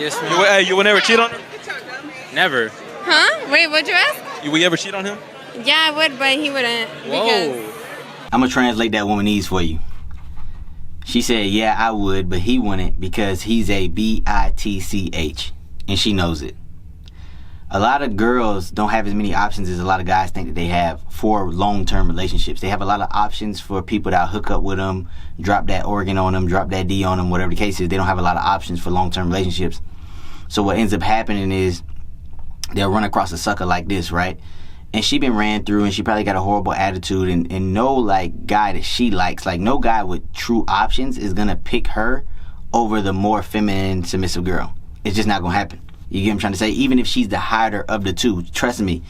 Yes, man. You would never cheat on him? Never. Huh? Wait, what'd you ask? Would you ever cheat on him? Yeah, I would, but he wouldn't. Whoa. I'm gonna translate that womanese for you. She said, yeah, I would, but he wouldn't because he's a bitch, and she knows it. A lot of girls don't have as many options as a lot of guys think that they have for long-term relationships. They have a lot of options for people that hook up with them, drop that organ on them, drop that D on them, whatever the case is. They don't have a lot of options for long-term relationships. So what ends up happening is they'll run across a sucker like this, right? And she been ran through and she probably got a horrible attitude and no like guy that she likes, like no guy with true options is gonna pick her over the more feminine, submissive girl. It's just not gonna happen. You get what I'm trying to say? Even if she's the harder of the two, trust me,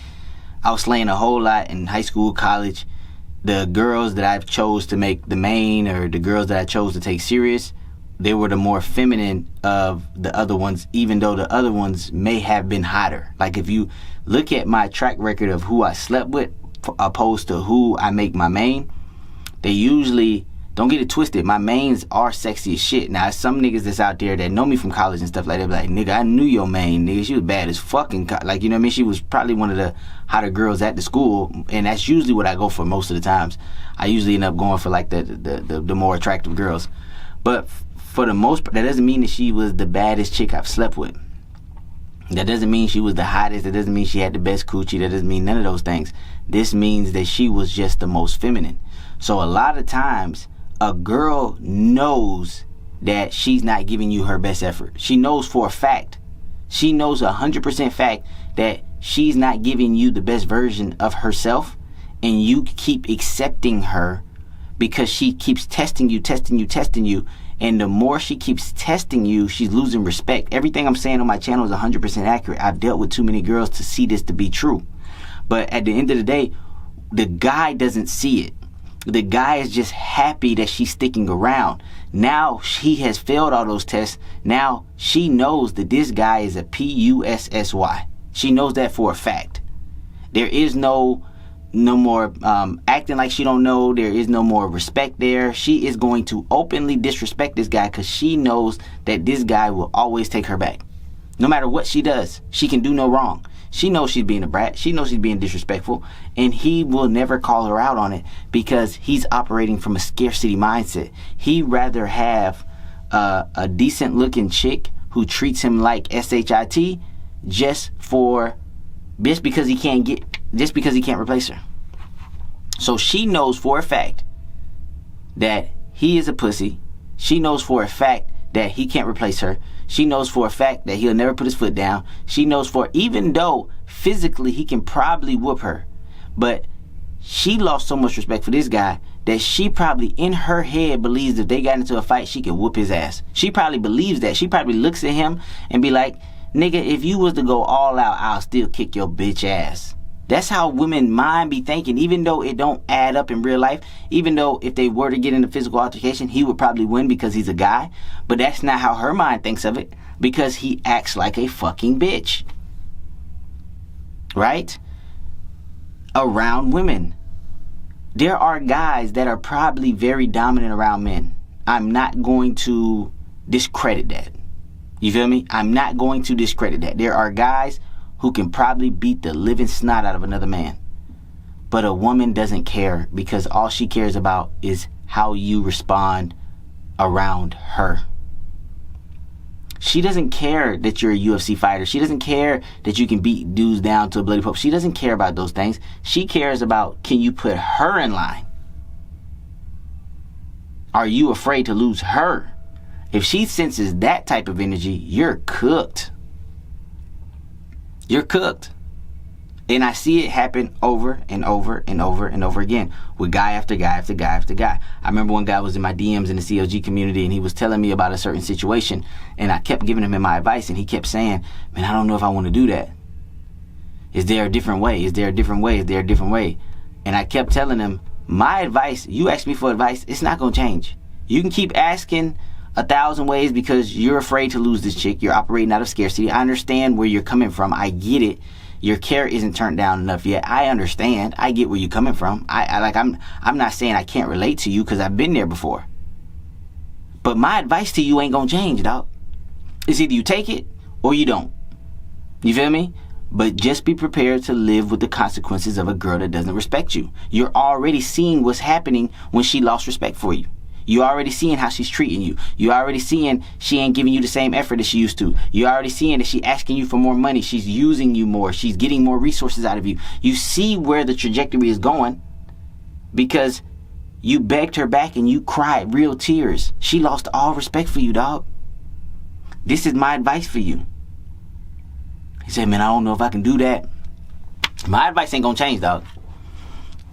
I was slaying a whole lot in high school, college. The girls that I chose to make the main or the girls that I chose to take serious, they were the more feminine of the other ones, even though the other ones may have been hotter. Like if you look at my track record of who I slept with opposed to who I make my main, they usually, don't get it twisted, my mains are sexy as shit. Now, some niggas that's out there that know me from college and stuff like that, be like, nigga, I knew your main, nigga. She was bad as fucking, like, you know what I mean? She was probably one of the hotter girls at the school, and that's usually what I go for most of the times. I usually end up going for, like, the more attractive girls. But for the most part, that doesn't mean that she was the baddest chick I've slept with. That doesn't mean she was the hottest. That doesn't mean she had the best coochie. That doesn't mean none of those things. This means that she was just the most feminine. So a lot of times, a girl knows that she's not giving you her best effort. She knows for a fact. She knows 100% fact that she's not giving you the best version of herself, and you keep accepting her because she keeps testing you. And the more she keeps testing you, she's losing respect. Everything I'm saying on my channel is 100% accurate. I've dealt with too many girls to see this to be true. But at the end of the day, the guy doesn't see it. The guy is just happy that she's sticking around. Now he has failed all those tests. Now she knows that this guy is a Pussy. She knows that for a fact. There is no more acting like she don't know. There is no more respect there. She is going to openly disrespect this guy because she knows that this guy will always take her back. No matter what she does, she can do no wrong. She knows she's being a brat. She knows she's being disrespectful. And he will never call her out on it because he's operating from a scarcity mindset. He'd rather have a decent looking chick who treats him like SHIT just because he can't replace her. So she knows for a fact that he is a pussy. She knows for a fact that he can't replace her. She knows for a fact that he'll never put his foot down. She knows even though physically he can probably whoop her, but she lost so much respect for this guy that she probably in her head believes if they got into a fight, she can whoop his ass. She probably believes that. She probably looks at him and be like, nigga, if you was to go all out, I'll still kick your bitch ass. That's how women mind be thinking, even though it don't add up in real life. Even though if they were to get in a physical altercation, he would probably win because he's a guy. But that's not how her mind thinks of it, because he acts like a fucking bitch. Right? Around women. There are guys that are probably very dominant around men. I'm not going to discredit that. You feel me? I'm not going to discredit that. There are guys who can probably beat the living snot out of another man. But a woman doesn't care because all she cares about is how you respond around her. She doesn't care that you're a UFC fighter. She doesn't care that you can beat dudes down to a bloody pulp. She doesn't care about those things. She cares about, can you put her in line? Are you afraid to lose her? If she senses that type of energy, you're cooked. You're cooked. And I see it happen over and over and over and over again with guy after guy after guy after guy. I remember one guy was in my DMs in the CLG community and he was telling me about a certain situation and I kept giving him my advice and he kept saying, man, I don't know if I want to do that. Is there a different way? Is there a different way? Is there a different way? And I kept telling him, my advice, you ask me for advice, it's not going to change. You can keep asking 1,000 ways because you're afraid to lose this chick. You're operating out of scarcity. I understand where you're coming from. I get it. Your carrot isn't turned down enough yet. I understand. I get where you're coming from. I'm not saying I can't relate to you because I've been there before. But my advice to you ain't gonna change, dog. It's either you take it or you don't. You feel me? But just be prepared to live with the consequences of a girl that doesn't respect you. You're already seeing what's happening when she lost respect for you. You're already seeing how she's treating you. You're already seeing she ain't giving you the same effort that she used to. You're already seeing that she's asking you for more money. She's using you more. She's getting more resources out of you. You see where the trajectory is going because you begged her back and you cried real tears. She lost all respect for you, dog. This is my advice for you. He said, man, I don't know if I can do that. My advice ain't gonna change, dog.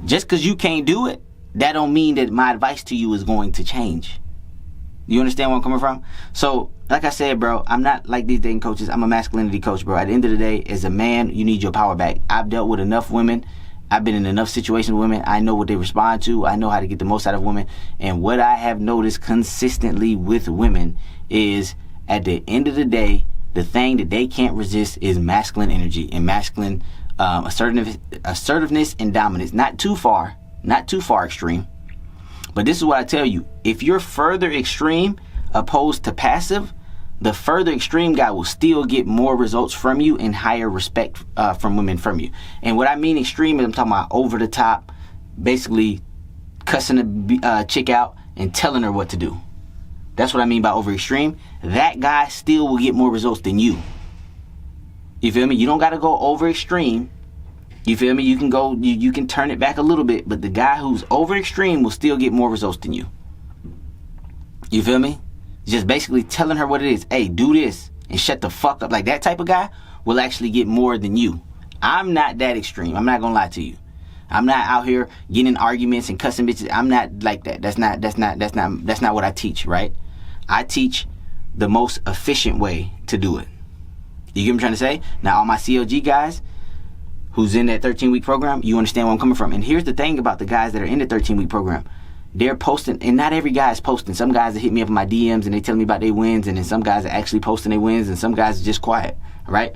Just because you can't do it, that don't mean that my advice to you is going to change. You understand where I'm coming from? So, like I said, bro, I'm not like these dating coaches. I'm a masculinity coach, bro. At the end of the day, as a man, you need your power back. I've dealt with enough women. I've been in enough situations with women. I know what they respond to. I know how to get the most out of women. And what I have noticed consistently with women is, at the end of the day, the thing that they can't resist is masculine energy and masculine assertiveness and dominance. Not too far extreme. But this is what I tell you. If you're further extreme opposed to passive, the further extreme guy will still get more results from you and higher respect from women from you. And what I mean extreme is I'm talking about over the top, basically cussing a chick out and telling her what to do. That's what I mean by over extreme. That guy still will get more results than you. You feel me? You don't got to go over extreme. You feel me? You can go, you can turn it back a little bit, but the guy who's over extreme will still get more results than you. You feel me? Just basically telling her what it is. Hey, do this and shut the fuck up. Like that type of guy will actually get more than you. I'm not that extreme. I'm not gonna lie to you. I'm not out here getting in arguments and cussing bitches. I'm not like that. That's not what I teach, right? I teach the most efficient way to do it. You get what I'm trying to say? Now, all my CLG guys who's in that 13-week program, you understand where I'm coming from. And here's the thing about the guys that are in the 13-week program. They're posting, and not every guy is posting. Some guys that hit me up in my DMs and they tell me about their wins, and then some guys are actually posting their wins, and some guys are just quiet, right?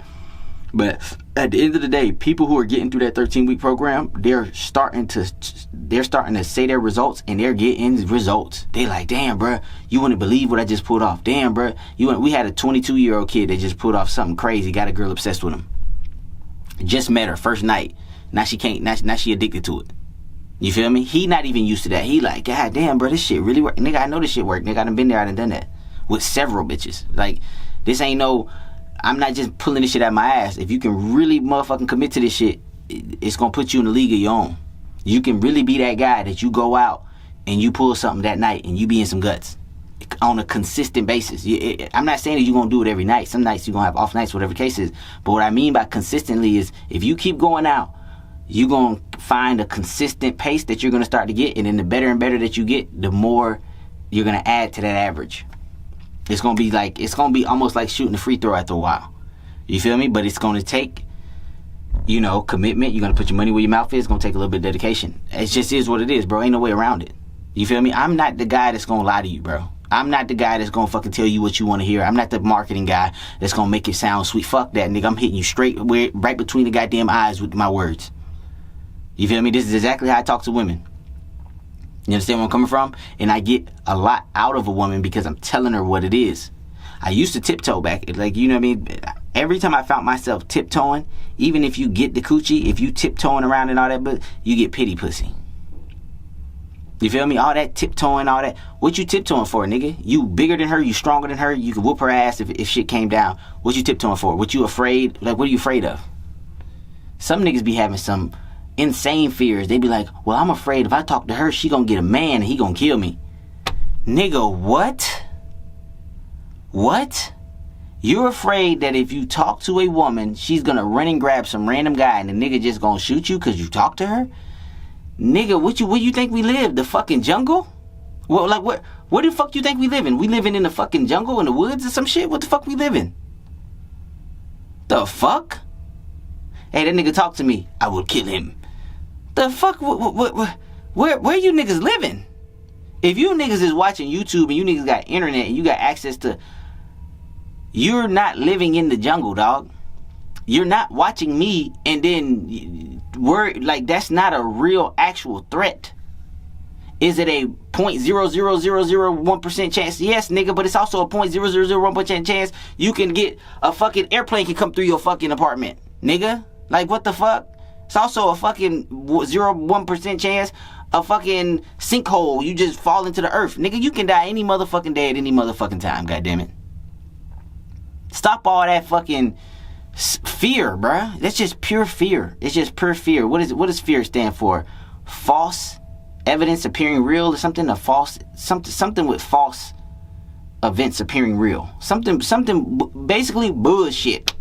But at the end of the day, people who are getting through that 13-week program, they're starting to say their results, and they're getting results. They like, damn, bro, you wouldn't believe what I just pulled off. Damn, bro, we had a 22-year-old kid that just pulled off something crazy, got a girl obsessed with him. Just met her first night. Now she can't. Now she addicted to it. You feel me? He not even used to that. He like, God damn, bro, this shit really work. Nigga, I know this shit work. Nigga, I done been there. I done that with several bitches. Like, this ain't no. I'm not just pulling this shit out of my ass. If you can really motherfucking commit to this shit, it's gonna put you in a league of your own. You can really be that guy that you go out and you pull something that night and you be in some guts on a consistent basis. I'm not saying that you're gonna do it every night. Some nights you're gonna have off nights, whatever the case is. But what I mean by consistently is if you keep going out, you're gonna find a consistent pace that you're gonna start to get, and then the better and better that you get, the more you're gonna add to that average. It's gonna be almost like shooting a free throw after a while. You feel me? But it's gonna take, commitment. You're gonna put your money where your mouth is. It's gonna take a little bit of dedication. It just is what it is, bro. Ain't no way around it. You feel me? I'm not the guy that's gonna lie to you, bro. I'm not the guy that's gonna fucking tell you what you want to hear. I'm not the marketing guy that's gonna make it sound sweet. Fuck that, nigga. I'm hitting you straight right between the goddamn eyes with my words. You feel me? This is exactly how I talk to women. You understand where I'm coming from? And I get a lot out of a woman because I'm telling her what it is. I used to tiptoe back. Like, you know what I mean? Every time I found myself tiptoeing, even if you get the coochie, if you tiptoeing around and all that, but you get pity pussy. You feel me? All that tiptoeing, all that. What you tiptoeing for, nigga? You bigger than her, you stronger than her, you can whoop her ass if shit came down. What you tiptoeing for? What you afraid? Like, what are you afraid of? Some niggas be having some insane fears. They be like, well, I'm afraid if I talk to her, she gonna get a man and he gonna kill me. Nigga, what? What? You're afraid that if you talk to a woman, she's gonna run and grab some random guy and the nigga just gonna shoot you because you talk to her? Nigga, where you think we live? The fucking jungle? Well, like, where the fuck you think we live in? We living in the fucking jungle, in the woods or some shit? What the fuck we living? The fuck? Hey, that nigga talk to me. I will kill him. The fuck? Where you niggas living? If you niggas is watching YouTube and you niggas got internet and you got access to... You're not living in the jungle, dog. You're not watching me and then... that's not a real actual threat. Is it a 0.00001% chance? Yes, nigga, but it's also a 0.0001% chance you can get a fucking airplane can come through your fucking apartment, nigga. Like, what the fuck? It's also a fucking 0.1% chance a fucking sinkhole, you just fall into the earth. Nigga, you can die any motherfucking day at any motherfucking time, goddammit. Stop all that fucking fear, bruh. That's just pure fear. It's just pure fear. What does fear stand for? False evidence appearing real or something? Something with false events appearing real. Something basically bullshit.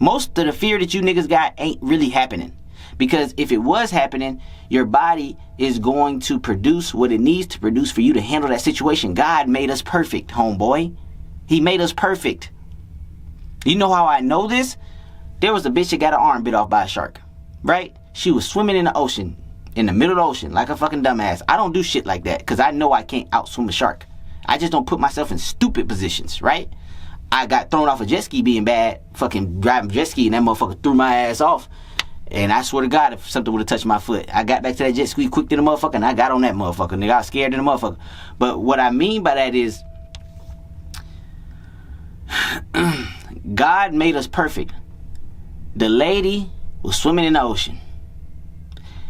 Most of the fear that you niggas got ain't really happening. Because if it was happening, your body is going to produce what it needs to produce for you to handle that situation. God made us perfect, homeboy. He made us perfect. You know how I know this? There was a bitch that got her arm bit off by a shark, right? She was swimming in the ocean, in the middle of the ocean, like a fucking dumbass. I don't do shit like that, because I know I can't outswim a shark. I just don't put myself in stupid positions, right? I got thrown off a jet ski being bad, fucking driving jet ski, and that motherfucker threw my ass off. And I swear to God, if something would have touched my foot, I got back to that jet ski quick to the motherfucker, and I got on that motherfucker, nigga. I was scared of the motherfucker. But what I mean by that is, God made us perfect. The lady was swimming in the ocean.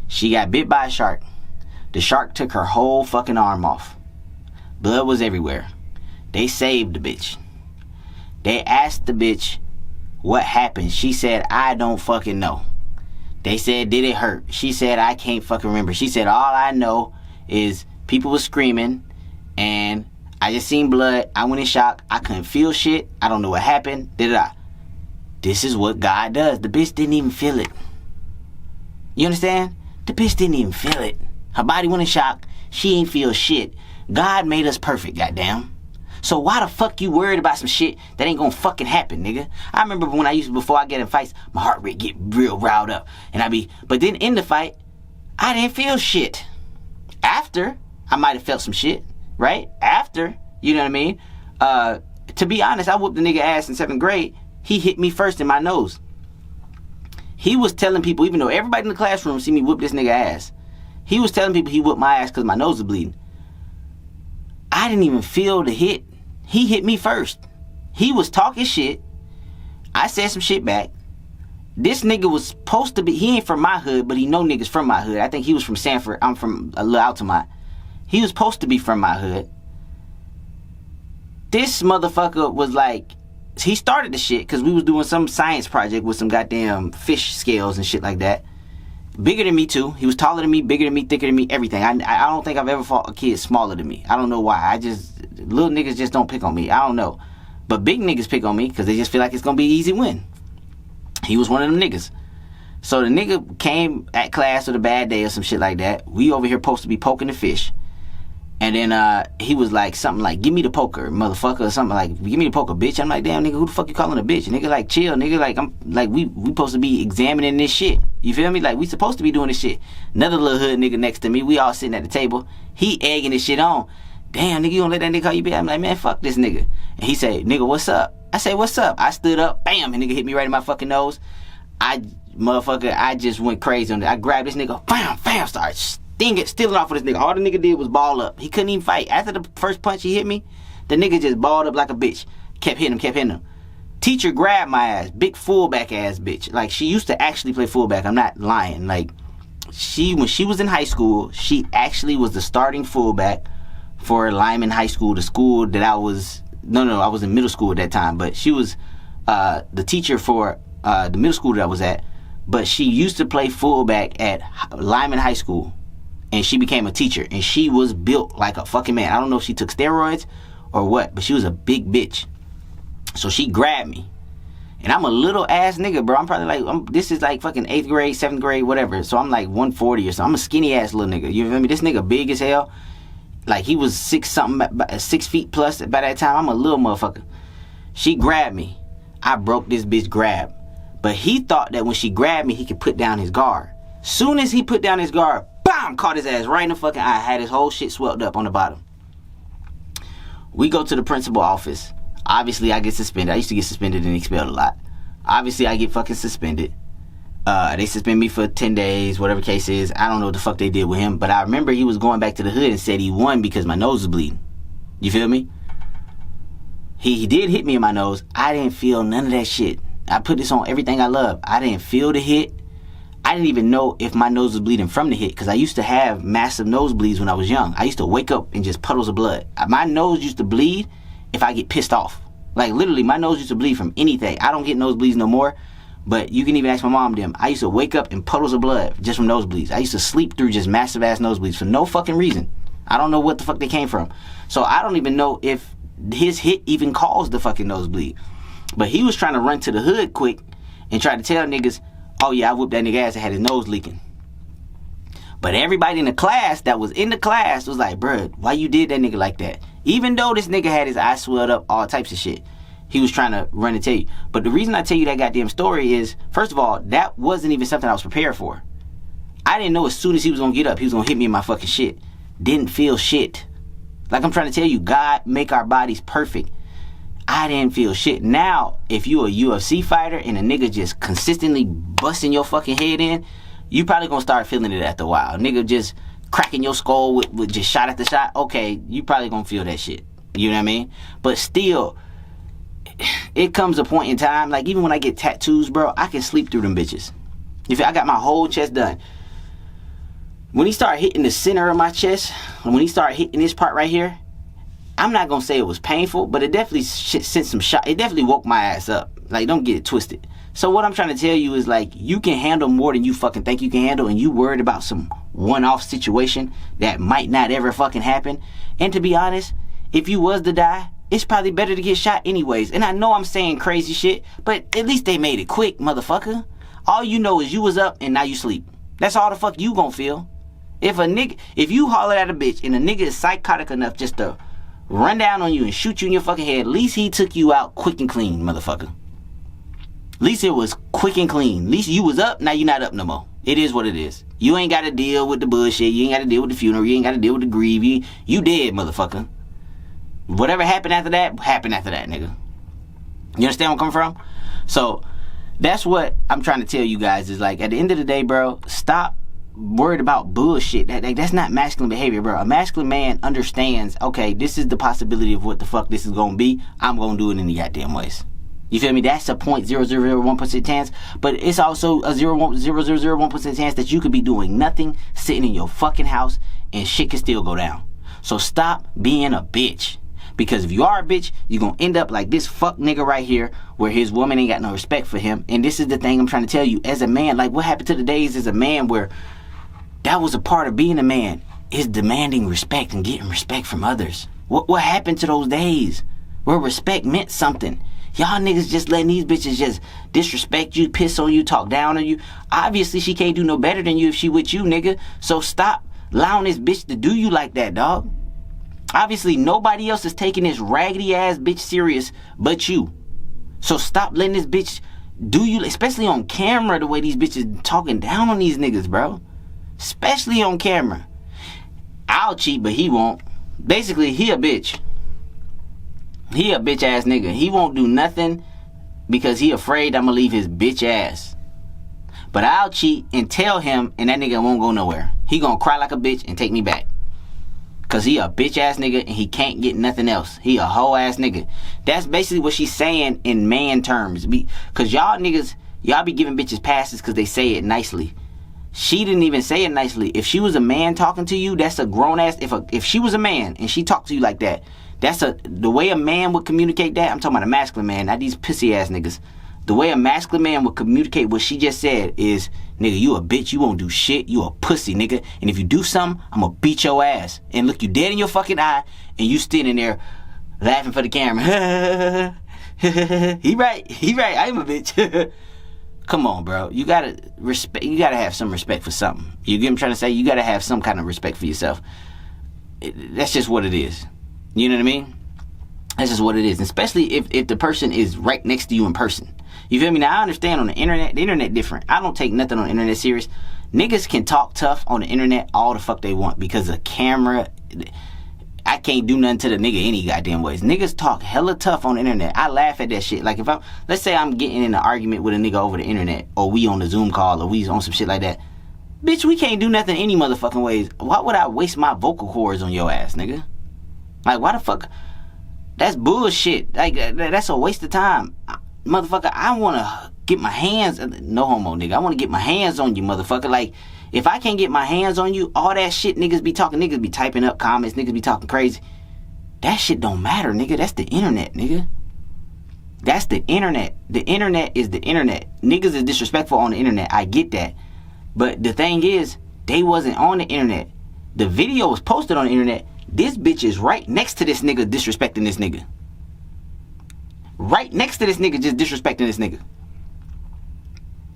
She got bit by a shark. The shark took her whole fucking arm off. Blood was everywhere. They saved the bitch. They asked the bitch what happened. She said, I don't fucking know. They said, did it hurt? She said, I can't fucking remember. She said, all I know is people was screaming and I just seen blood. I went in shock. I couldn't feel shit. I don't know what happened. This is what God does. The bitch didn't even feel it. You understand? The bitch didn't even feel it. Her body went in shock. She ain't feel shit. God made us perfect, goddamn. So why the fuck you worried about some shit that ain't gonna fucking happen, nigga? I remember when before I get in fights, my heart rate get real riled up. But then in the fight, I didn't feel shit. After, I might have felt some shit, right? After, you know what I mean? To be honest, I whooped the nigga ass in 7th grade. He hit me first in my nose. He was telling people, even though everybody in the classroom see me whoop this nigga ass, he was telling people he whooped my ass because my nose was bleeding. I didn't even feel the hit. He hit me first. He was talking shit. I said some shit back. This nigga was supposed to be, he ain't from my hood, but he know niggas from my hood. I think he was from Sanford. I'm from a little Altamont. He was supposed to be from my hood. This motherfucker was like, he started the shit because we was doing some science project with some goddamn fish scales and shit like that. Bigger than me too. He was taller than me, bigger than me, thicker than me, everything. I don't think I've ever fought a kid smaller than me. I don't know why. Little niggas just don't pick on me. I don't know. But big niggas pick on me because they just feel like it's going to be an easy win. He was one of them niggas. So the nigga came at class with a bad day or some shit like that. We over here supposed to be poking the fish. And then he was like something like, give me the poker, motherfucker, or something like, give me the poker, bitch. I'm like, damn, nigga, who the fuck you calling a bitch? Nigga, like, chill, nigga, like, I'm like, we supposed to be examining this shit. You feel me? Like, we supposed to be doing this shit. Another little hood nigga next to me, we all sitting at the table. He egging this shit on. Damn, nigga, you don't let that nigga call you bitch? I'm like, man, fuck this nigga. And he said, nigga, what's up? I say, what's up? I stood up, bam, and nigga hit me right in my fucking nose. I just went crazy on it. I grabbed this nigga, bam, bam, started stealing off of this nigga. All the nigga did was ball up. He couldn't even fight. After the first punch he hit me, the nigga just balled up like a bitch. Kept hitting him. Teacher grabbed my ass. Big fullback ass bitch. Like, she used to actually play fullback. I'm not lying. Like, when she was in high school, she actually was the starting fullback for Lyman High School, the school that I was... No, I was in middle school at that time. But she was the teacher for the middle school that I was at. But she used to play fullback at Lyman High School. And she became a teacher. And she was built like a fucking man. I don't know if she took steroids or what. But she was a big bitch. So she grabbed me. And I'm a little ass nigga, bro. I'm probably like... this is like fucking 8th grade, 7th grade, whatever. So I'm like 140 or something. I'm a skinny ass little nigga. You feel me? This nigga big as hell. Like, he was 6 feet plus by that time. I'm a little motherfucker. She grabbed me. I broke this bitch grab. But he thought that when she grabbed me, he could put down his guard. Soon as he put down his guard, bam, caught his ass right in the fucking eye. Had his whole shit swelled up on the bottom. We go to the principal office. Obviously, I get suspended. I used to get suspended and expelled a lot. Obviously, I get fucking suspended. They suspended me for 10 days, whatever the case is. I don't know what the fuck they did with him, but I remember he was going back to the hood and said he won because my nose was bleeding. You feel me? He did hit me in my nose. I didn't feel none of that shit. I put this on everything I love. I didn't feel the hit. I didn't even know if my nose was bleeding from the hit because I used to have massive nosebleeds when I was young. I used to wake up and just puddles of blood. My nose used to bleed if I get pissed off. Like literally, my nose used to bleed from anything. I don't get nosebleeds no more, but you can even ask my mom them. I used to wake up in puddles of blood just from nosebleeds. I used to sleep through just massive ass nosebleeds for no fucking reason. I don't know what the fuck they came from. So I don't even know if his hit even caused the fucking nosebleed. But he was trying to run to the hood quick and try to tell niggas, oh yeah, I whooped that nigga ass and had his nose leaking. But everybody in the class that was in the class was like, bruh, why you did that nigga like that? Even though this nigga had his eyes swelled up, all types of shit. He was trying to run and tell you. But the reason I tell you that goddamn story is, first of all, that wasn't even something I was prepared for. I didn't know as soon as he was going to get up, he was going to hit me in my fucking shit. Didn't feel shit. Like I'm trying to tell you, God make our bodies perfect. I didn't feel shit. Now, if you a UFC fighter and a nigga just consistently busting your fucking head in, you probably gonna start feeling it after a while. Nigga just cracking your skull with just shot after shot. Okay, you probably gonna feel that shit. You know what I mean? But still, it comes a point in time, like even when I get tattoos, bro, I can sleep through them bitches. If I got my whole chest done. When he started hitting the center of my chest, and when he started hitting this part right here, I'm not gonna say it was painful, but it definitely sent some shock. It definitely woke my ass up. Like, don't get it twisted. So what I'm trying to tell you is, like, you can handle more than you fucking think you can handle, and you worried about some one-off situation that might not ever fucking happen. And to be honest, if you was to die, it's probably better to get shot anyways. And I know I'm saying crazy shit, but at least they made it quick, motherfucker. All you know is you was up and now you sleep. That's all the fuck you gonna feel. If you holler at a bitch and a nigga is psychotic enough just to run down on you and shoot you in your fucking head, at least he took you out quick and clean, motherfucker. At least it was quick and clean. At least you was up, now you not up no more. It is what it is. You ain't got to deal with the bullshit. You ain't got to deal with the funeral. You ain't got to deal with the grief. You dead, motherfucker. Whatever happened after that, nigga. You understand where I'm coming from? So, that's what I'm trying to tell you guys is, like, at the end of the day, bro, stop worried about bullshit. That's not masculine behavior, bro. A masculine man understands, okay, this is the possibility of what the fuck this is gonna be. I'm gonna do it in the goddamn ways. You feel me? That's a 0.0001% chance, but it's also a 0.0001% chance that you could be doing nothing, sitting in your fucking house, and shit can still go down. So stop being a bitch. Because if you are a bitch, you're gonna end up like this fuck nigga right here, where his woman ain't got no respect for him. And this is the thing I'm trying to tell you. As a man, like, what happened to the days as a man where that was a part of being a man, is demanding respect and getting respect from others. What happened to those days where respect meant something? Y'all niggas just letting these bitches just disrespect you, piss on you, talk down on you. Obviously, she can't do no better than you if she with you, nigga. So stop allowing this bitch to do you like that, dog. Obviously, nobody else is taking this raggedy ass bitch serious but you. So stop letting this bitch do you, especially on camera, the way these bitches talking down on these niggas, bro. Especially on camera. I'll cheat, but he won't. Basically, he a bitch. He a bitch ass nigga. He won't do nothing because he afraid I'ma leave his bitch ass. But I'll cheat and tell him, and that nigga won't go nowhere. He gonna cry like a bitch and take me back. Cause he a bitch ass nigga and he can't get nothing else. He a hoe ass nigga. That's basically what she's saying in man terms. Cause y'all niggas, y'all be giving bitches passes cause they say it nicely. She didn't even say it nicely. If she was a man talking to you, that's a grown ass. If she was a man and she talked to you like that, the way a man would communicate that. I'm talking about a masculine man, not these pissy ass niggas. The way a masculine man would communicate what she just said is, nigga, you a bitch, you won't do shit, you a pussy, nigga. And if you do something, I'm gonna beat your ass. And look you dead in your fucking eye, and you standing there laughing for the camera. He right, I am a bitch. Come on, bro. You gotta have some respect for something. You get what I'm trying to say? You gotta have some kind of respect for yourself. That's just what it is. You know what I mean? That's just what it is. Especially if the person is right next to you in person. You feel me? Now, I understand on the internet different. I don't take nothing on the internet serious. Niggas can talk tough on the internet all the fuck they want because a camera, I can't do nothing to the nigga any goddamn ways. Niggas talk hella tough on the internet. I laugh at that shit. Like if let's say I'm getting in an argument with a nigga over the internet, or we on the Zoom call, or we on some shit like that. Bitch, we can't do nothing any motherfucking ways. Why would I waste my vocal cords on your ass, nigga? Like, why the fuck? That's bullshit. Like, that's a waste of time. Motherfucker, I want to get my hands... No homo, nigga. I want to get my hands on you, motherfucker. Like, if I can't get my hands on you, all that shit niggas be talking, niggas be typing up comments, niggas be talking crazy. That shit don't matter, nigga. That's the internet, nigga. That's the internet. The internet is the internet. Niggas is disrespectful on the internet. I get that. But the thing is, they wasn't on the internet. The video was posted on the internet. This bitch is right next to this nigga disrespecting this nigga. Right next to this nigga just disrespecting this nigga.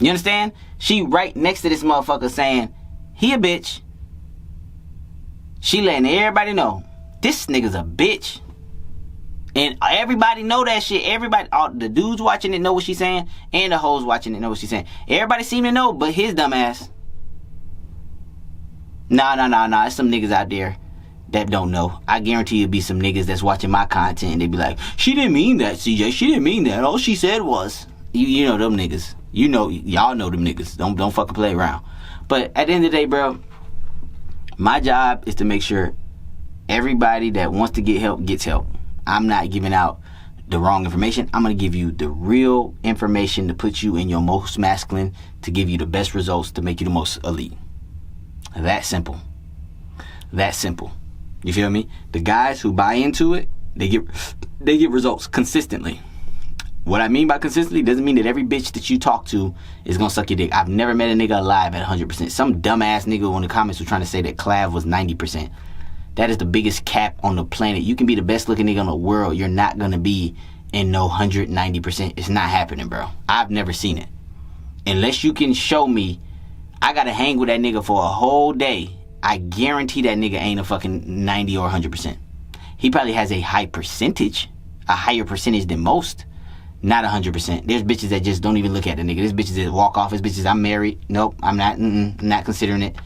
You understand? She right next to this motherfucker saying, he a bitch. She letting everybody know, this nigga's a bitch. And everybody know that shit. Everybody, all the dudes watching it know what she's saying, and the hoes watching it know what she's saying. Everybody seem to know, but his dumb ass. Nah. There's some niggas out there that don't know. I guarantee you'll be some niggas that's watching my content and they be like, she didn't mean that, CJ. She didn't mean that. All she said was, you know them niggas. You know, y'all know them niggas. Don't fucking play around. But at the end of the day, bro, my job is to make sure everybody that wants to get help gets help. I'm not giving out the wrong information. I'm going to give you the real information to put you in your most masculine, to give you the best results, to make you the most elite. That simple. That simple. You feel me? The guys who buy into it, they get results consistently. What I mean by consistently doesn't mean that every bitch that you talk to is going to suck your dick. I've never met a nigga alive at 100%. Some dumbass nigga on the comments was trying to say that Clav was 90%. That is the biggest cap on the planet. You can be the best looking nigga in the world. You're not going to be in no 190%. It's not happening, bro. I've never seen it. Unless you can show me, I got to hang with that nigga for a whole day. I guarantee that nigga ain't a fucking 90 or 100%. He probably has a high percentage, a higher percentage than most. Not 100%. There's bitches that just don't even look at the nigga. There's bitches that walk off. There's bitches, I'm married. Nope, I'm not. I'm not considering it.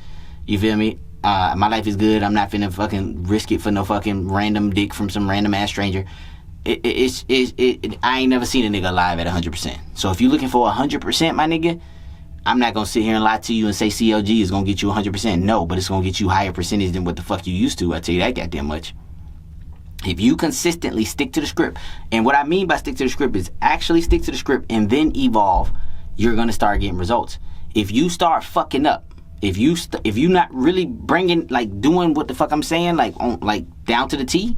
You feel me? My life is good. I'm not finna fucking risk it for no fucking random dick from some random ass stranger. I ain't never seen a nigga alive at 100%. So if you're looking for 100%, my nigga, I'm not gonna sit here and lie to you and say CLG is gonna get you 100%. No, but it's gonna get you higher percentage than what the fuck you used to. I tell you that goddamn much. If you consistently stick to the script, and what I mean by stick to the script is actually stick to the script and then evolve, you're gonna start getting results. If you start fucking up, if you not really bringing, like, doing what the fuck I'm saying, like on, like down to the T,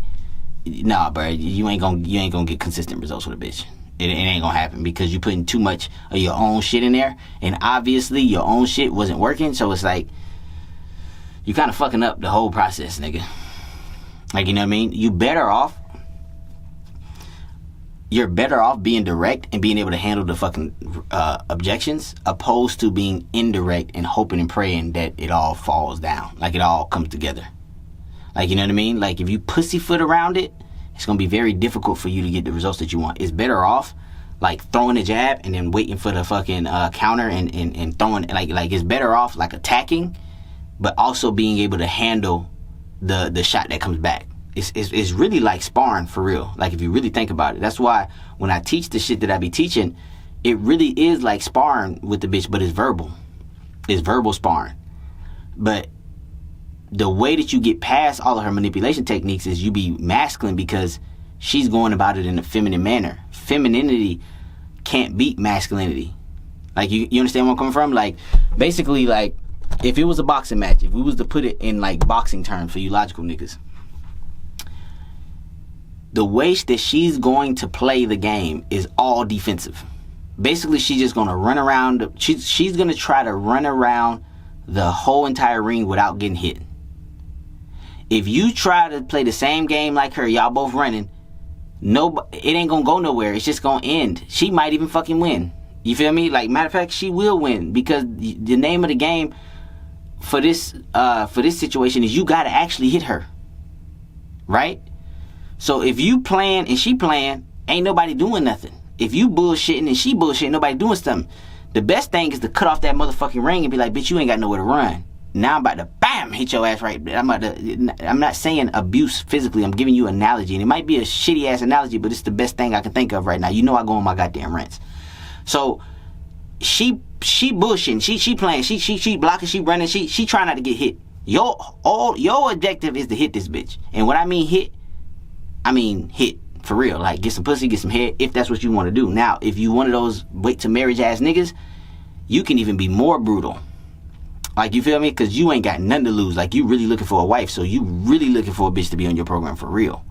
nah, bro, you ain't gonna get consistent results with a bitch. It ain't gonna happen because you putting too much of your own shit in there, and obviously your own shit wasn't working. So it's like you kind of fucking up the whole process, nigga. Like, you know what I mean? You're better off being direct and being able to handle the fucking objections, opposed to being indirect and hoping and praying that it all falls down, like it all comes together. Like, you know what I mean? Like, if you pussyfoot around it, it's gonna be very difficult for you to get the results that you want. It's better off like throwing a jab and then waiting for the fucking counter and throwing, like it's better off like attacking, but also being able to handle the shot that comes back. It's really like sparring for real. Like, if you really think about it. That's why when I teach the shit that I be teaching, it really is like sparring with the bitch, but it's verbal. It's verbal sparring. But the way that you get past all of her manipulation techniques is you be masculine because she's going about it in a feminine manner. Femininity can't beat masculinity. Like, you understand where I'm coming from? Like, basically, like, if it was a boxing match, if we was to put it in like boxing terms for you logical niggas, the way that she's going to play the game is all defensive. Basically, she's just going to run around. She's going to try to run around the whole entire ring without getting hit. If you try to play the same game like her, y'all both running, it ain't going to go nowhere. It's just going to end. She might even fucking win. You feel me? Like, matter of fact, she will win, because the name of the game for this situation is you got to actually hit her. Right? So if you playing and she playing, ain't nobody doing nothing. If you bullshitting and she bullshitting, nobody doing something. The best thing is to cut off that motherfucking ring and be like, bitch, you ain't got nowhere to run. Now I'm about to bam hit your ass right. I'm not saying abuse physically. I'm giving you an analogy, and it might be a shitty ass analogy, but it's the best thing I can think of right now. You know I go on my goddamn rants. So she bushing, she playing, she blocking, she running, she trying not to get hit. Your objective is to hit this bitch, and when I mean hit, I mean hit for real. Like get some pussy, get some head, if that's what you want to do. Now, if you one of those wait to marriage ass niggas, you can even be more brutal. Like, you feel me? Because you ain't got nothing to lose. Like, you really looking for a wife, so you really looking for a bitch to be on your program for real.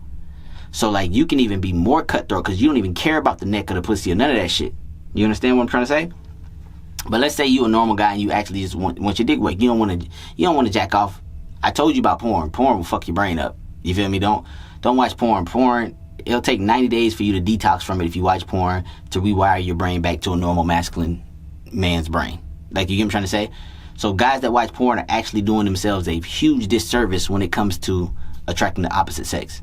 So, like, you can even be more cutthroat because you don't even care about the neck or the pussy or none of that shit. You understand what I'm trying to say? But let's say you a normal guy and you actually just want your dick wet. You don't want to jack off. I told you about porn. Porn will fuck your brain up. You feel me? Don't watch porn. Porn, it'll take 90 days for you to detox from it if you watch porn to rewire your brain back to a normal masculine man's brain. Like, you get what I'm trying to say? So guys that watch porn are actually doing themselves a huge disservice when it comes to attracting the opposite sex.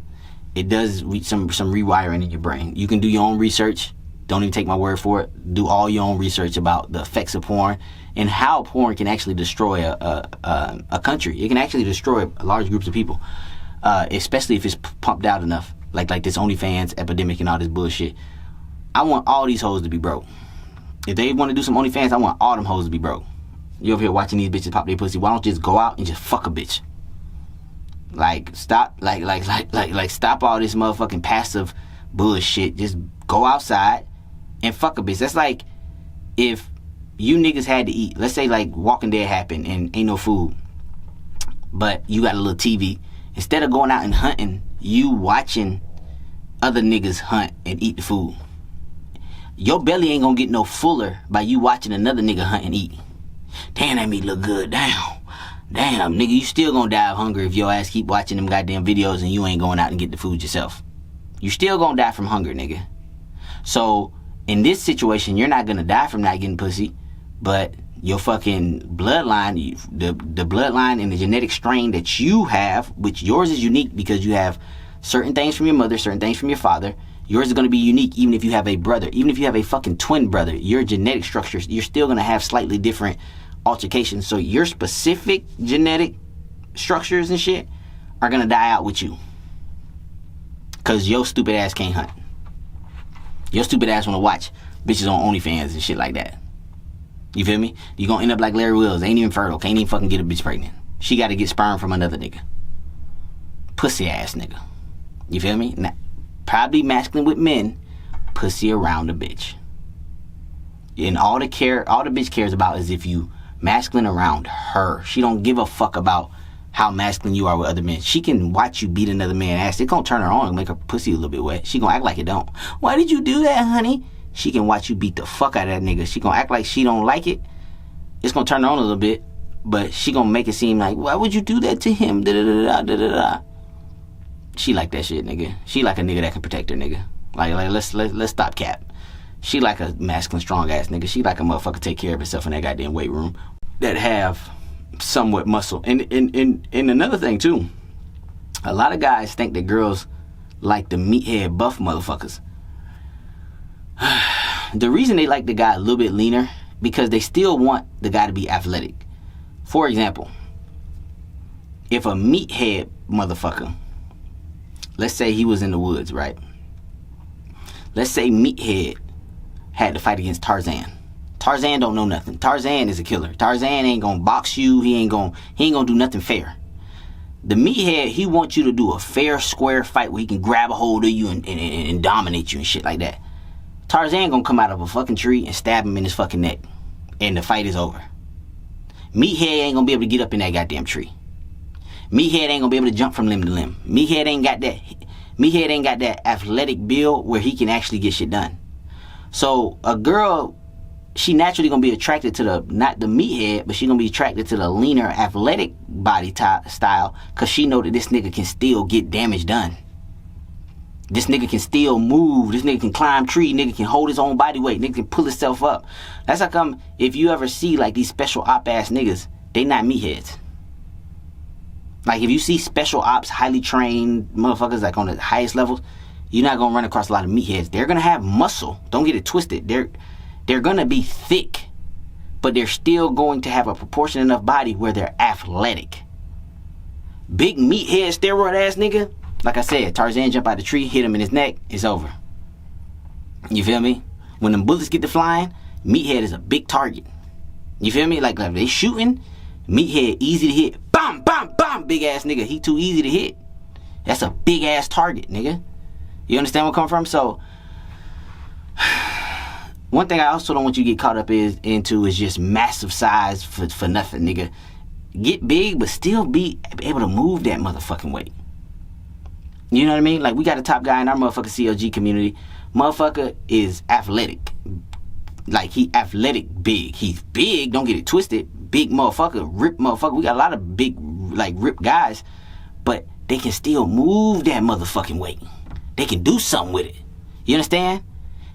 It does some rewiring in your brain. You can do your own research. Don't even take my word for it. Do all your own research about the effects of porn and how porn can actually destroy a country. It can actually destroy large groups of people, especially if it's pumped out enough. Like this OnlyFans epidemic and all this bullshit. I want all these hoes to be broke. If they want to do some OnlyFans, I want all them hoes to be broke. You over here watching these bitches pop their pussy. Why don't you just go out and just fuck a bitch? Like, stop, like stop all this motherfucking passive bullshit. Just go outside and fuck a bitch. That's like if you niggas had to eat. Let's say like Walking Dead happened and ain't no food, but you got a little TV. Instead of going out and hunting, you watching other niggas hunt and eat the food. Your belly ain't gonna get no fuller by you watching another nigga hunt and eat. Damn, that meat look good. Damn, nigga, you still gonna die of hunger if your ass keep watching them goddamn videos and you ain't going out and get the food yourself. You still gonna die from hunger, nigga. So, in this situation, you're not gonna die from not getting pussy, but your fucking bloodline, the bloodline and the genetic strain that you have, which yours is unique because you have certain things from your mother, certain things from your father. Yours is going to be unique even if you have a brother. Even if you have a fucking twin brother, your genetic structures, you're still going to have slightly different altercations. So your specific genetic structures and shit are going to die out with you. Because your stupid ass can't hunt. Your stupid ass want to watch bitches on OnlyFans and shit like that. You feel me? You're going to end up like Larry Wills. Ain't even fertile. Can't even fucking get a bitch pregnant. She got to get sperm from another nigga. Pussy ass nigga. You feel me? Now, probably masculine with men, pussy around a bitch. And all the bitch cares about is if you masculine around her. She don't give a fuck about how masculine you are with other men. She can watch you beat another man's ass. It gonna turn her on and make her pussy a little bit wet. She gonna act like it don't. Why did you do that, honey? She can watch you beat the fuck out of that nigga. She gonna act like she don't like it. It's gonna turn her on a little bit, but she gonna make it seem like, why would you do that to him? Da da da da da da. She like that shit, nigga. She like a nigga that can protect her, nigga. Like let's stop cap. She like a masculine, strong ass nigga. She like a motherfucker take care of herself in that goddamn weight room that have somewhat muscle. And another thing too, a lot of guys think that girls like the meathead buff motherfuckers. The reason they like the guy a little bit leaner because they still want the guy to be athletic. For example, if a meathead motherfucker, let's say he was in the woods, right? Let's say Meathead had to fight against Tarzan. Tarzan don't know nothing. Tarzan is a killer. Tarzan ain't gonna box you. He ain't gonna do nothing fair. The Meathead, he wants you to do a fair, square fight where he can grab a hold of you and dominate you and shit like that. Tarzan gonna come out of a fucking tree and stab him in his fucking neck. And the fight is over. Meathead ain't gonna be able to get up in that goddamn tree. Meathead ain't gonna be able to jump from limb to limb. Meathead ain't got that athletic build where he can actually get shit done. So a girl, she naturally gonna be attracted to not the meathead, but she gonna be attracted to the leaner, athletic body style, cause she know that this nigga can still get damage done. This nigga can still move. This nigga can climb tree. Nigga can hold his own body weight. Nigga can pull himself up. That's how come if you ever see like these special op ass niggas, they not meatheads. Like if you see special ops, highly trained motherfuckers like on the highest levels, you're not gonna run across a lot of meatheads. They're gonna have muscle. Don't get it twisted. They're gonna be thick, but they're still going to have a proportion enough body where they're athletic. Big meathead steroid ass nigga, like I said, Tarzan jump out the tree, hit him in his neck, it's over. You feel me? When them bullets get to flying, meathead is a big target. You feel me? Like they shooting, meathead easy to hit. Bam, bam, bam, big ass nigga. He too easy to hit. That's a big ass target, nigga. You understand where I'm coming from? So, one thing I also don't want you to get caught up into is just massive size for nothing, nigga. Get big, but still be able to move that motherfucking weight. You know what I mean? Like, we got a top guy in our motherfucking CLG community. Motherfucker is athletic. Like, he athletic big. He's big, don't get it twisted. Big motherfucker, ripped motherfucker. We got a lot of big, like, ripped guys. But they can still move that motherfucking weight. They can do something with it. You understand?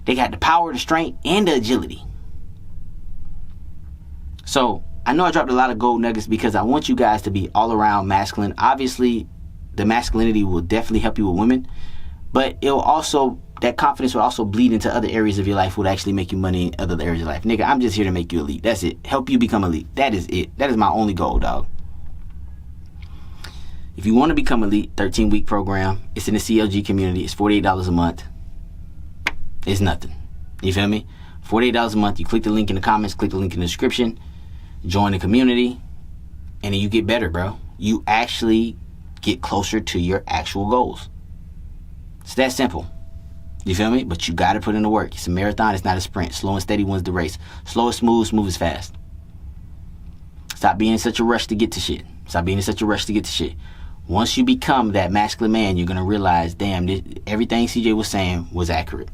They got the power, the strength, and the agility. So, I know I dropped a lot of gold nuggets because I want you guys to be all around masculine. Obviously, the masculinity will definitely help you with women. But it will also, that confidence will also bleed into other areas of your life, would actually make you money in other areas of life. Nigga, I'm just here to make you elite. That's it. Help you become elite. That is it. That is my only goal, dog. If you want to become elite, 13-week program. It's in the CLG community. It's $48 a month. It's nothing. You feel me? $48 a month. You click the link in the comments, click the link in the description, join the community, and then you get better, bro. You actually get closer to your actual goals. It's that simple. You feel me? But you got to put in the work. It's a marathon. It's not a sprint. Slow and steady wins the race. Slow is smooth. Smooth is fast. Stop being in such a rush to get to shit. Stop being in such a rush to get to shit. Once you become that masculine man, you're going to realize, damn, everything CJ was saying was accurate.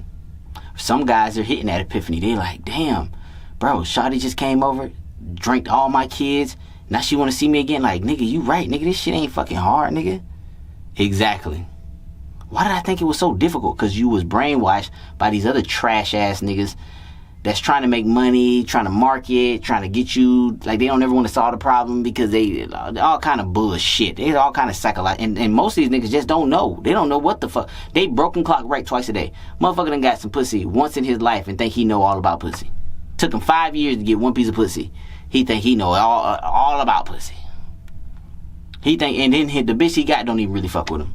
Some guys are hitting that epiphany. They're like, damn, bro, Shawty just came over, drank all my kids. Now she want to see me again. Like, nigga, you right, nigga. This shit ain't fucking hard, nigga. Exactly. Why did I think it was so difficult? Because you was brainwashed by these other trash ass niggas that's trying to make money, trying to market, trying to get you, like, they don't ever want to solve the problem because they're all kind of bullshit. They're all kind of psychological. And most of these niggas just don't know. They don't know what the fuck. They broken clock right twice a day. Motherfucker done got some pussy once in his life and think he know all about pussy. Took him 5 years to get one piece of pussy. He think he know all about pussy. He think, and then the bitch he got don't even really fuck with him.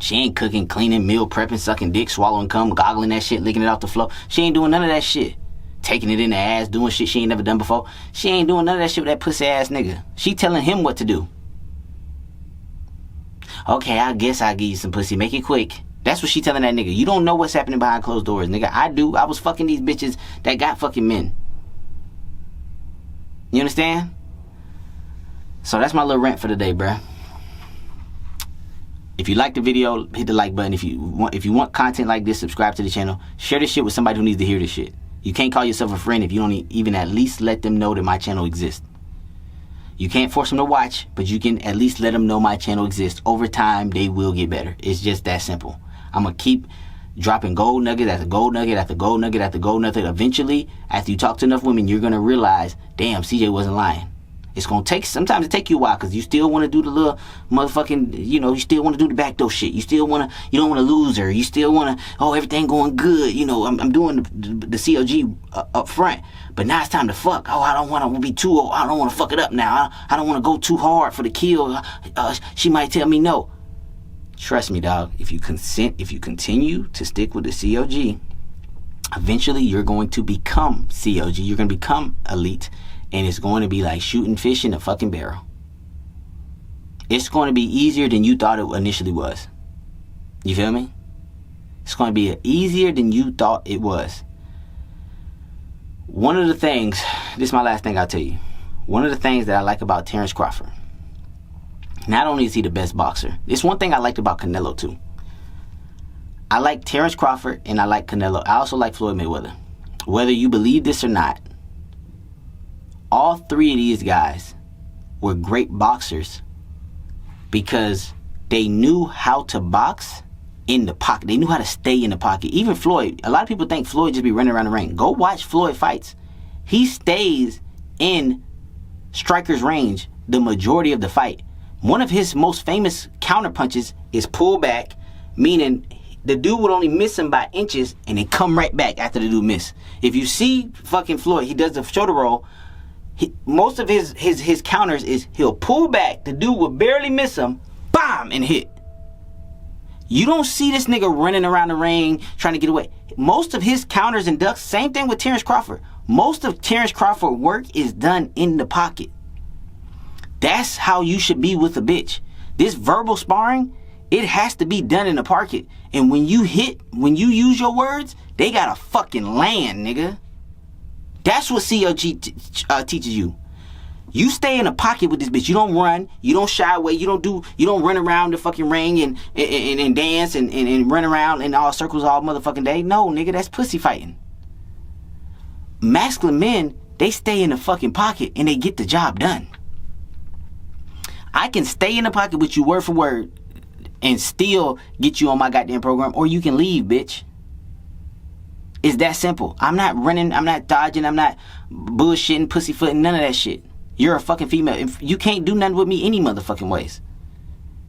She ain't cooking, cleaning, meal prepping, sucking dick, swallowing cum, goggling that shit, licking it off the floor. She ain't doing none of that shit. Taking it in the ass, doing shit she ain't never done before. She ain't doing none of that shit with that pussy ass nigga. She telling him what to do. Okay, I guess I'll give you some pussy. Make it quick. That's what she telling that nigga. You don't know what's happening behind closed doors, nigga. I do. I was fucking these bitches that got fucking men. You understand? So that's my little rant for the day, bruh. If you like the video, hit the like button. If you want content like this, subscribe to the channel. Share this shit with somebody who needs to hear this shit. You can't call yourself a friend if you don't even at least let them know that my channel exists. You can't force them to watch, but you can at least let them know my channel exists. Over time, they will get better. It's just that simple. I'm going to keep dropping gold nugget after gold nugget after gold nugget after gold nugget. Eventually, after you talk to enough women, you're going to realize, damn, CJ wasn't lying. It's going to take, sometimes it take you a while because you still want to do the little motherfucking, you still want to do the backdoor shit. You still want to, you don't want to lose her. You still want to, oh, everything going good. I'm doing the CLG up front. But now it's time to fuck. Oh, I don't want to be too, I don't want to fuck it up now. I don't want to go too hard for the kill. She might tell me no. Trust me, dog. If you continue to stick with the CLG, eventually you're going to become CLG. You're going to become elite. And it's going to be like shooting fish in a fucking barrel. It's going to be easier than you thought it initially was. You feel me? It's going to be easier than you thought it was. One of the things, this is my last thing I'll tell you. One of the things that I like about Terrence Crawford, not only is he the best boxer, it's one thing I liked about Canelo too. I like Terrence Crawford and I like Canelo. I also like Floyd Mayweather. Whether you believe this or not, all three of these guys were great boxers because they knew how to box in the pocket. They knew how to stay in the pocket. Even Floyd, a lot of people think Floyd just be running around the ring. Go watch Floyd fights. He stays in striker's range the majority of the fight. One of his most famous counter punches is pull back, meaning the dude would only miss him by inches and then come right back after the dude missed. If you see fucking Floyd, he does the shoulder roll. Most of his counters is he'll pull back. The dude will barely miss him, bam, and hit. You don't see this nigga running around the ring trying to get away. Most of his counters and ducks, same thing with Terrence Crawford. Most of Terrence Crawford work is done in the pocket. That's how you should be with a bitch. This verbal sparring, it has to be done in the pocket. And when you use your words, they gotta fucking land, nigga. That's what CLG teaches you. You stay in the pocket with this bitch. You don't run. You don't shy away. You don't run around the fucking ring and dance and run around in all circles all motherfucking day. No, nigga, that's pussy fighting. Masculine men, they stay in the fucking pocket and they get the job done. I can stay in the pocket with you word for word and still get you on my goddamn program, or you can leave, bitch. It's that simple. I'm not running. I'm not dodging. I'm not bullshitting, pussyfooting, none of that shit. You're a fucking female. You can't do nothing with me any motherfucking ways.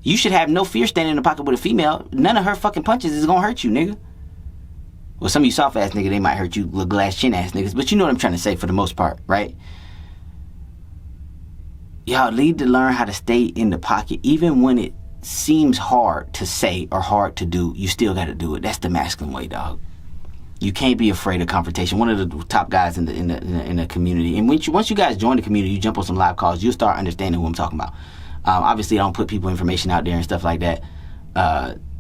You should have no fear standing in the pocket with a female. None of her fucking punches is gonna hurt you, nigga. Well, some of you soft ass niggas, they might hurt you, little glass chin ass niggas, but you know what I'm trying to say for the most part, right? Y'all need to learn how to stay in the pocket. Even when it seems hard to say or hard to do, you still gotta do it. That's the masculine way, dog. You can't be afraid of confrontation. One of the top guys in the community, and once you guys join the community, you jump on some live calls, you'll start understanding who I'm talking about. Obviously, I don't put people information out there and stuff like that.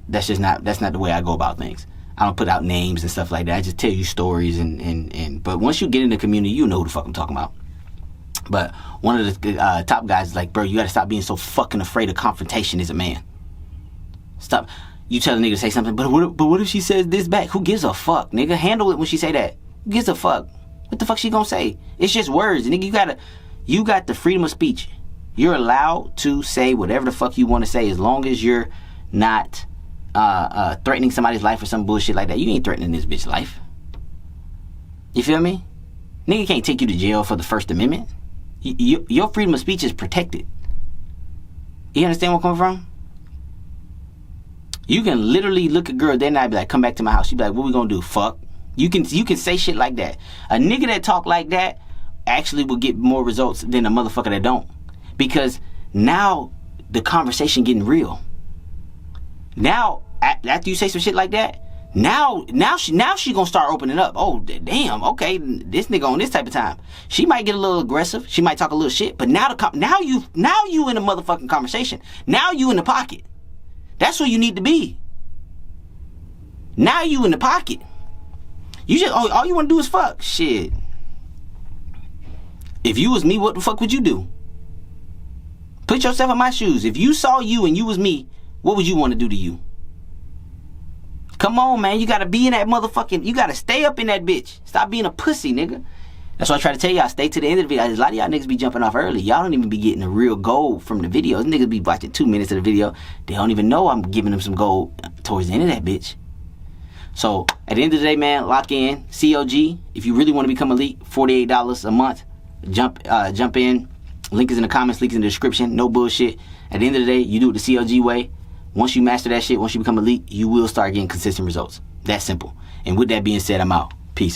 That's not the way I go about things. I don't put out names and stuff like that. I just tell you stories but once you get in the community, you know who the fuck I'm talking about. But one of the top guys is like, bro, you gotta stop being so fucking afraid of confrontation as a man. Stop. You tell the nigga to say something, but what if she says this back? Who gives a fuck, nigga? Handle it when she say that. Who gives a fuck? What the fuck she gonna say? It's just words, nigga. You got the freedom of speech. You're allowed to say whatever the fuck you want to say as long as you're not threatening somebody's life or some bullshit like that. You ain't threatening this bitch's life. You feel me? Nigga can't take you to jail for the First Amendment. Your freedom of speech is protected. You understand where I'm coming from? You can literally look a girl that night and be like, come back to my house. She be like, what we gonna do? Fuck. You can say shit like that. A nigga that talk like that actually will get more results than a motherfucker that don't. Because now the conversation getting real. Now, after you say some shit like that, now she gonna start opening up. Oh, damn, okay, this nigga on this type of time. She might get a little aggressive. She might talk a little shit. But now you in a motherfucking conversation. Now you in the pocket. That's where you need to be. Now you in the pocket. You just all you want to do is fuck. Shit. If you was me, what the fuck would you do? Put yourself in my shoes. If you saw you and you was me, what would you want to do to you? Come on, man. You gotta be in that motherfucking. You gotta stay up in that bitch. Stop being a pussy, nigga. That's why I try to tell y'all, stay to the end of the video. A lot of y'all niggas be jumping off early. Y'all don't even be getting the real gold from the videos. Niggas be watching 2 minutes of the video. They don't even know I'm giving them some gold towards the end of that bitch. So, at the end of the day, man, lock in. CLG, if you really want to become elite, $48 a month. Jump in. Link is in the comments, link is in the description. No bullshit. At the end of the day, you do it the CLG way. Once you master that shit, once you become elite, you will start getting consistent results. That simple. And with that being said, I'm out.